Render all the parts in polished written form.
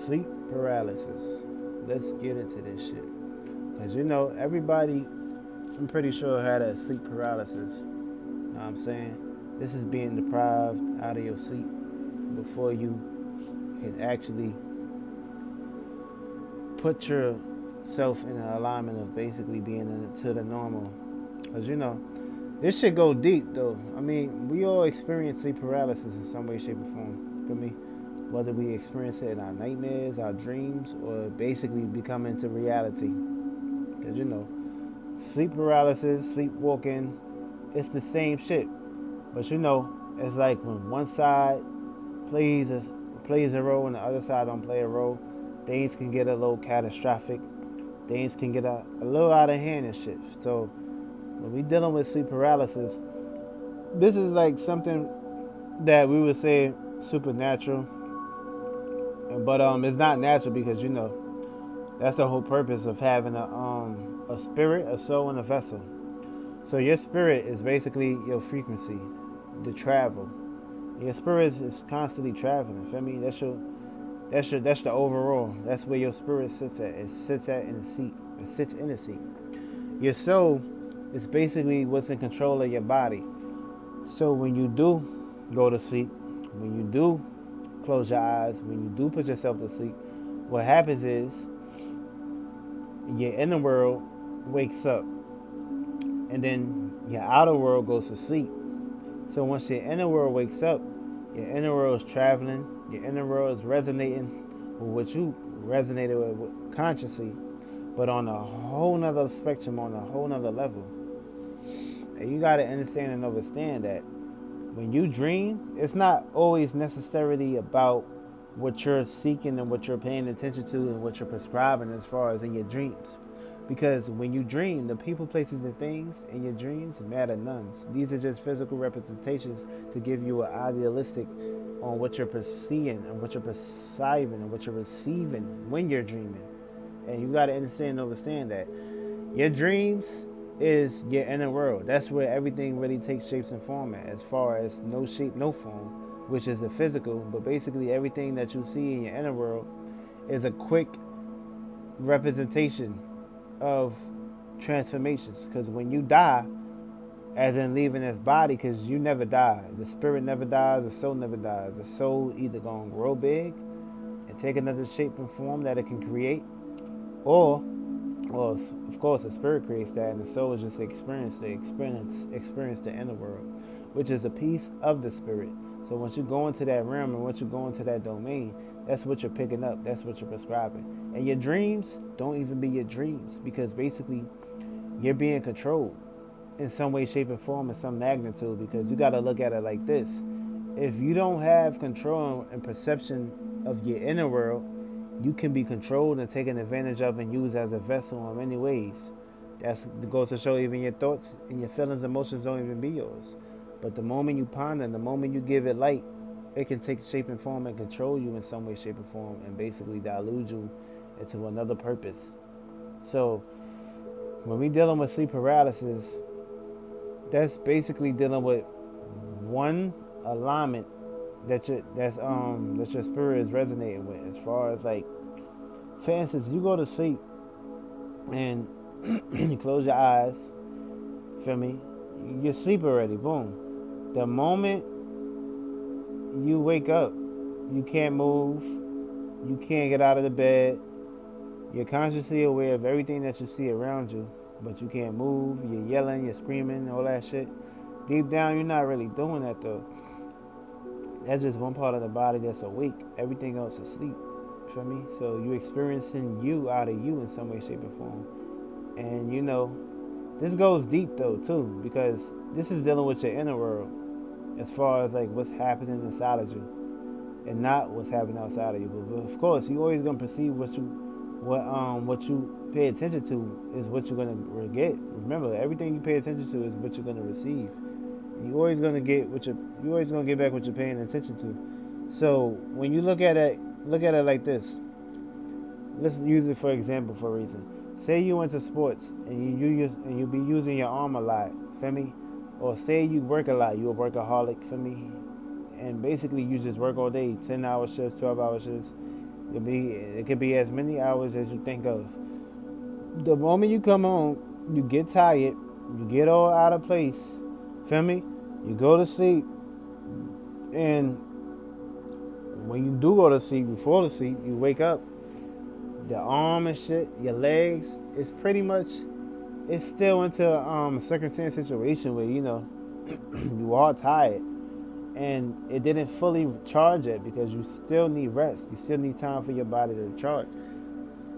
Sleep paralysis. Let's get into this shit. Because everybody, I'm pretty sure, had a sleep paralysis. You know what I'm saying? This is being deprived out of your sleep before you can actually put yourself in an alignment of basically being to the normal. Because this shit go deep though. I mean, we all experience sleep paralysis in some way, shape, or form. For me, whether we experience it in our nightmares, our dreams, or basically become into reality. Because sleep paralysis, sleepwalking, it's the same shit. But it's like when one side plays a role and the other side don't play a role, things can get a little catastrophic. Things can get a little out of hand and shit. So when we dealing with sleep paralysis, this is like something that we would say supernatural, but it's not natural because that's the whole purpose of having a spirit, a soul, and a vessel. So your spirit is basically your frequency, the travel. Your spirit is constantly traveling. Feel me? That's the overall. That's where your spirit sits at. It sits at in the seat. It sits in the seat. Your soul is basically what's in control of your body. So when you do go to sleep, when you do close your eyes, when you do put yourself to sleep, what happens is your inner world wakes up and then your outer world goes to sleep. So once your inner world wakes up, your inner world is traveling, your inner world is resonating with what you resonated with consciously, but on a whole nother spectrum, on a whole nother level. And you got to understand and understand that when you dream, it's not always necessarily about what you're seeking and what you're paying attention to and what you're prescribing as far as in your dreams. Because when you dream, the people, places, and things in your dreams matter none. These are just physical representations to give you an idealistic on what you're perceiving and what you're perceiving and what you're receiving when you're dreaming. And you got to understand and understand that your dreams is your inner world. That's where everything really takes shapes and form at, as far as no shape, no form, which is the physical. But basically everything that you see in your inner world is a quick representation of transformations. Because when you die, as in leaving this body, because you never die, the spirit never dies, the soul never dies. The soul either gonna grow big and take another shape and form that it can create, or well, of course, the spirit creates that, and the soul is just experience the inner world, which is a piece of the spirit. So once you go into that realm and once you go into that domain, that's what you're picking up. That's what you're prescribing. And your dreams don't even be your dreams, because basically you're being controlled in some way, shape, and form, in some magnitude. Because you got to look at it like this: if you don't have control and perception of your inner world, you can be controlled and taken advantage of and used as a vessel in many ways. That goes to show even your thoughts and your feelings, emotions don't even be yours. But the moment you ponder, the moment you give it light, it can take shape and form and control you in some way, shape, and form, and basically dilute you into another purpose. So when we dealing with sleep paralysis, that's basically dealing with one alignment that your spirit is resonating with. As far as, like, for instance, you go to sleep and you close your eyes, feel me? You sleep already, boom. The moment you wake up, you can't move, you can't get out of the bed, you're consciously aware of everything that you see around you, but you can't move, you're yelling, you're screaming, all that shit. Deep down, you're not really doing that though. That's just one part of the body that's awake. Everything else is asleep. Feel me? So you're experiencing you out of you in some way, shape, or form. And this goes deep though too, because this is dealing with your inner world, as far as like what's happening inside of you, and not what's happening outside of you. But of course, you always gonna perceive what you pay attention to is what you're gonna get. Remember, everything you pay attention to is what you're gonna receive. You always gonna get you always gonna get back what you're paying attention to. So when you look at it like this. Let's use it for example for a reason. Say you into sports and you be using your arm a lot, feel me? Or say you work a lot, you a workaholic, feel me? And basically you just work all day, 10-hour shifts, 12-hour shifts, It could be as many hours as you think of. The moment you come home, you get tired, you get all out of place. Feel me? You go to sleep, and when you do go to sleep, before the sleep, you wake up. Your arm and shit, your legs, it's pretty much, it's still into a circumstance situation where you are tired, and it didn't fully charge it because you still need rest. You still need time for your body to charge.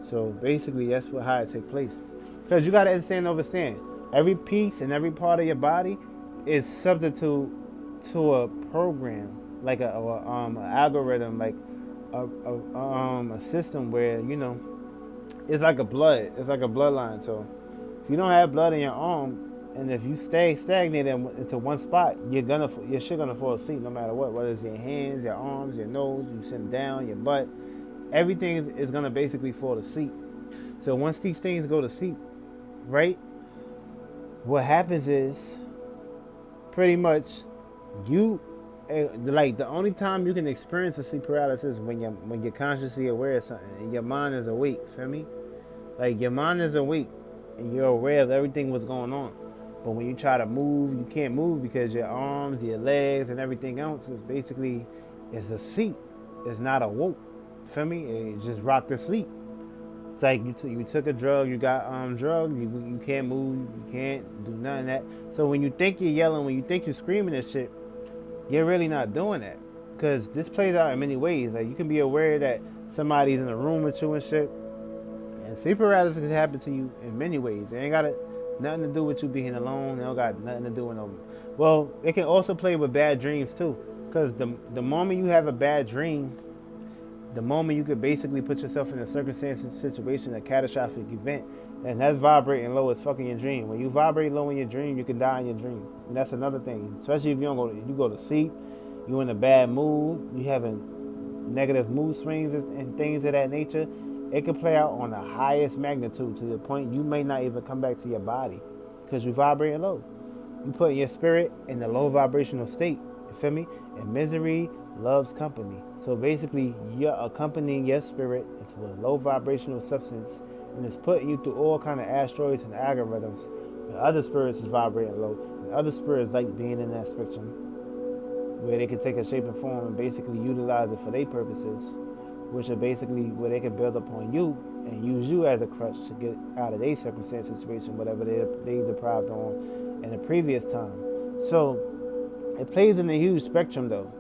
So basically, that's how it takes place. Because you gotta understand. Every piece and every part of your body is subject to a program, like a algorithm, like a system where it's like a bloodline. So if you don't have blood in your arm, and if you stay stagnated into one spot, your shit gonna fall asleep no matter what. Whether it's your hands, your arms, your nose, you sitting down, your butt, everything is gonna basically fall asleep. So once these things go to sleep, right? What happens is pretty much you like the only time you can experience a sleep paralysis is when you're consciously aware of something and your mind is awake. Feel me? Like your mind is awake and you're aware of everything what's going on. But when you try to move, you can't move because your arms, your legs, and everything else is basically it's a seat. It's not a woke. Feel me? It just rocked to sleep. It's like you took a drug, you got drugged, you can't move, you can't do none of that. So when you think you're yelling, when you think you're screaming and shit, you're really not doing that. Because this plays out in many ways. Like you can be aware that somebody's in a room with you and shit. And sleep paralysis can happen to you in many ways. It ain't got nothing to do with you being alone. It don't got nothing to do with no. Well, it can also play with bad dreams too. Because the moment you have a bad dream, the moment you could basically put yourself in a circumstance, situation, a catastrophic event, and that's vibrating low as fucking your dream. When you vibrate low in your dream, you can die in your dream. And that's another thing. Especially if you go to sleep, you're in a bad mood, you having negative mood swings and things of that nature. It can play out on the highest magnitude to the point you may not even come back to your body because you're vibrating low. You put your spirit in the low vibrational state. You feel me? And misery loves company. So basically, you're accompanying your spirit into a low vibrational substance, and it's putting you through all kind of asteroids and algorithms. And other spirits is vibrating low, and other spirits like being in that spectrum, where they can take a shape and form and basically utilize it for their purposes, which are basically where they can build upon you and use you as a crutch to get out of their circumstance situation, whatever they deprived on in the previous time. So it plays in a huge spectrum though.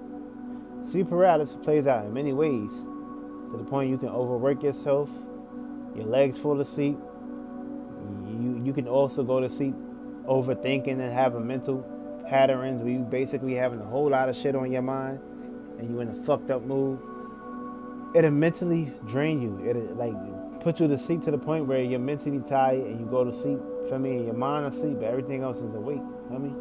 Sleep paralysis plays out in many ways, to the point you can overwork yourself, your legs fall asleep. You can also go to sleep overthinking and having mental patterns where you basically having a whole lot of shit on your mind and you in a fucked up mood. It'll mentally drain you. It'll like put you to sleep to the point where you're mentally tired and you go to sleep. For me, your mind is asleep, but everything else is awake. For me,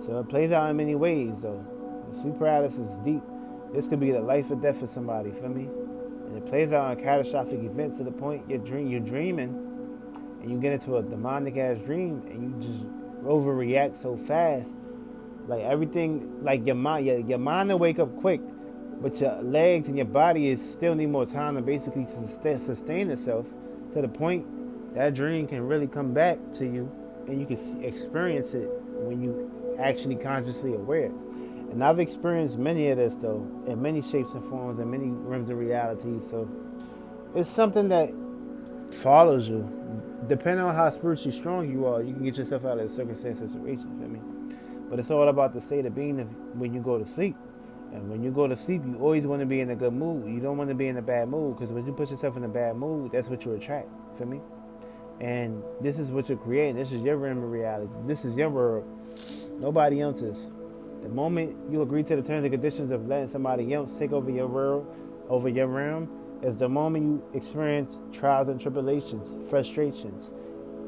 so it plays out in many ways though. Sleep paralysis is deep. This could be the life or death for somebody, feel me? And it plays out in catastrophic events to the point you're dreaming and you get into a demonic ass dream and you just overreact so fast. Like everything, like your mind will wake up quick, but your legs and your body still need more time to basically sustain itself to the point that dream can really come back to you and you can experience it when you actually consciously aware. And I've experienced many of this though, in many shapes and forms and many realms of reality. So it's something that follows you. Depending on how spiritually strong you are, you can get yourself out of a circumstance situation, feel me? But it's all about the state of being when you go to sleep. And when you go to sleep, you always want to be in a good mood. You don't want to be in a bad mood, because when you put yourself in a bad mood, that's what you attract, feel me? And this is what you're creating. This is your realm of reality. This is your world. Nobody else's. The moment you agree to the terms and conditions of letting somebody else take over your world, over your realm, is the moment you experience trials and tribulations, frustrations,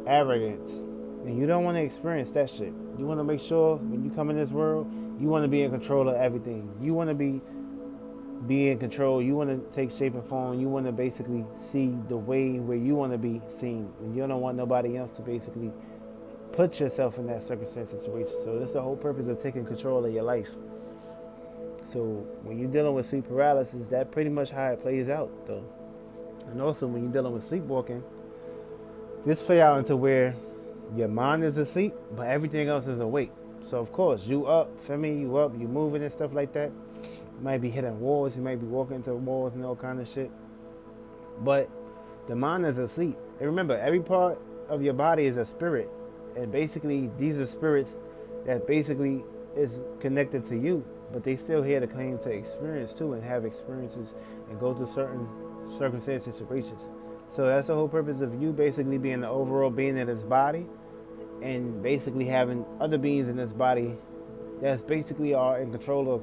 arrogance. And you don't want to experience that shit. You want to make sure when you come in this world, you want to be in control of everything. You want to be in control. You want to take shape and form. You want to basically see the way where you want to be seen. And you don't want nobody else to basically put yourself in that circumstance situation. So that's the whole purpose of taking control of your life. So when you're dealing with sleep paralysis, that pretty much how it plays out, though. And also when you're dealing with sleepwalking, this play out into where your mind is asleep, but everything else is awake. So of course you up, feel me? You up, you moving and stuff like that. You might be hitting walls, you might be walking into walls and all kind of shit. But the mind is asleep. And remember, every part of your body is a spirit, and basically these are spirits that basically is connected to you, but they still here to claim to experience too and have experiences and go through certain circumstances, situations. So that's the whole purpose of you basically being the overall being in this body, and basically having other beings in this body that's basically are in control of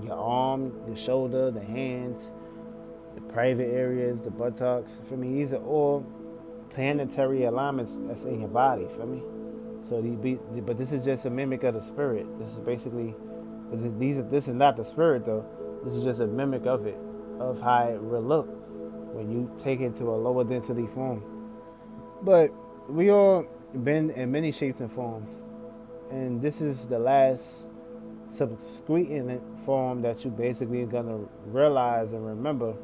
your arm, the shoulder, the hands, the private areas, the buttocks. For me, these are all planetary alignments that's in your body. For me, so but this is just a mimic of the spirit. This is basically, this is not the spirit though. This is just a mimic of it, of how it will look when you take it to a lower density form. But we all been in many shapes and forms, and this is the last subsequent form that you basically gonna realize and remember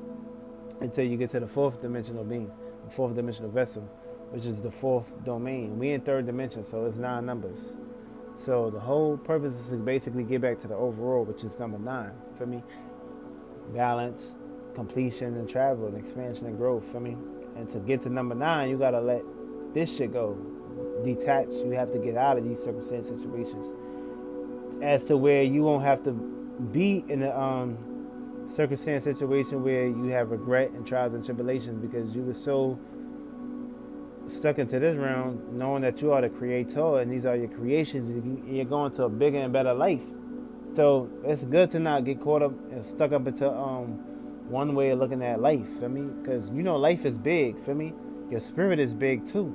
until you get to the fourth dimensional being, the fourth dimensional vessel, which is the fourth domain. We in third dimension, so it's 9 numbers. So the whole purpose is to basically get back to the overall, which is number 9 for me. Balance, completion, and travel, and expansion and growth for me. And to get to number 9, you gotta let this shit go. Detach. You have to get out of these circumstance situations, as to where you won't have to be in a circumstance situation where you have regret and trials and tribulations because you were so stuck into this realm, knowing that you are the creator and these are your creations, and you're going to a bigger and better life. So it's good to not get caught up and stuck up into one way of looking at life, for me, because you know life is big, for me. Your spirit is big too,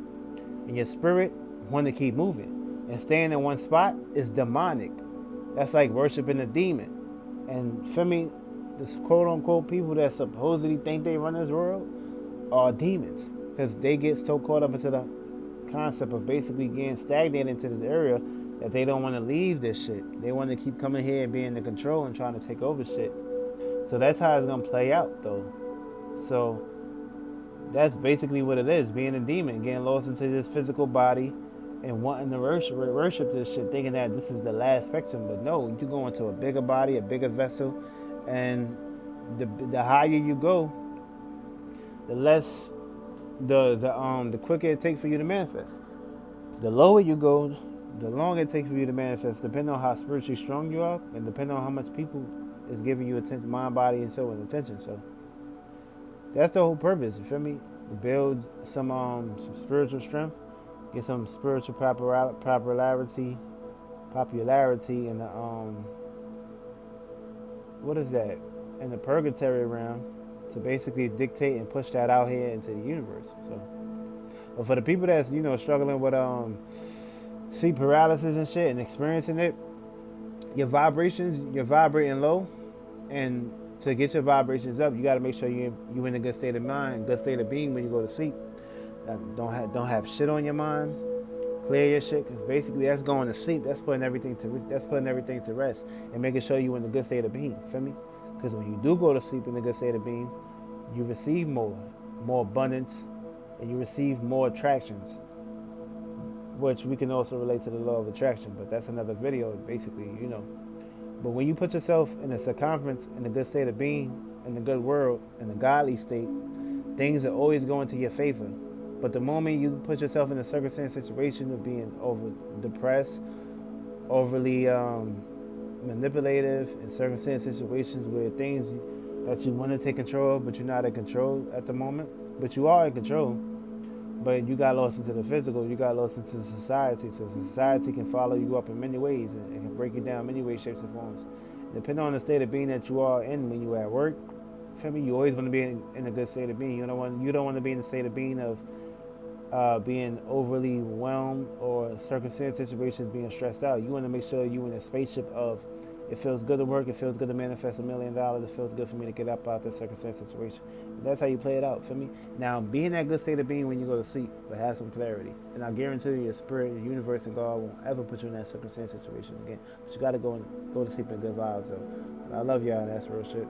and your spirit want to keep moving, and staying in one spot is demonic. That's like worshiping a demon. And for me, this quote unquote people that supposedly think they run this world are demons, because they get so caught up into the concept of basically getting stagnated into this area that they don't want to leave this shit. They want to keep coming here and being in control and trying to take over shit. So that's how it's gonna play out though. So that's basically what it is, being a demon, getting lost into this physical body and wanting to worship this shit, thinking that this is the last spectrum. But no, you go into a bigger body, a bigger vessel, and the higher you go, the less the quicker it takes for you to manifest. The lower you go, the longer it takes for you to manifest, depending on how spiritually strong you are, and depending on how much people is giving you attention, mind, body, and soul, and attention. So that's the whole purpose. You feel me? To build some spiritual strength, get some spiritual popularity, in the what is that? In the purgatory realm, to basically dictate and push that out here into the universe. So, but for the people that's struggling with sleep paralysis and shit and experiencing it, you're vibrating low, and to get your vibrations up, you got to make sure you in a good state of mind, good state of being when you go to sleep. Don't have shit on your mind. Clear your shit, because basically that's going to sleep. That's putting everything to rest and making sure you in a good state of being. Feel me? Because when you do go to sleep in a good state of being, you receive more abundance, and you receive more attractions, which we can also relate to the law of attraction. But that's another video, basically. But when you put yourself in a circumference, in a good state of being, in a good world, in a godly state, things are always going to your favor. But the moment you put yourself in a circumstance situation of being over depressed, overly manipulative, in circumstance situations where things that you want to take control of, but you're not in control at the moment, but you are in control, but you got lost into the physical, you got lost into society. So society can follow you up in many ways, and it can break you down in many ways, shapes, and forms. Depending on the state of being that you are in when you're at work, for me, you always want to be in a good state of being. You don't want to be in the state of being of being overly whelmed, or circumstance situations being stressed out. You want to make sure you in a spaceship of, it feels good to work, it feels good to manifest $1 million, it feels good for me to get up out this circumstance situation. And that's how you play it out, for me. Now, be in that good state of being when you go to sleep, but have some clarity. And I guarantee you, your spirit, your universe, and God won't ever put you in that circumstance situation again. But you got to go to sleep in good vibes, though. I love y'all. That's real shit.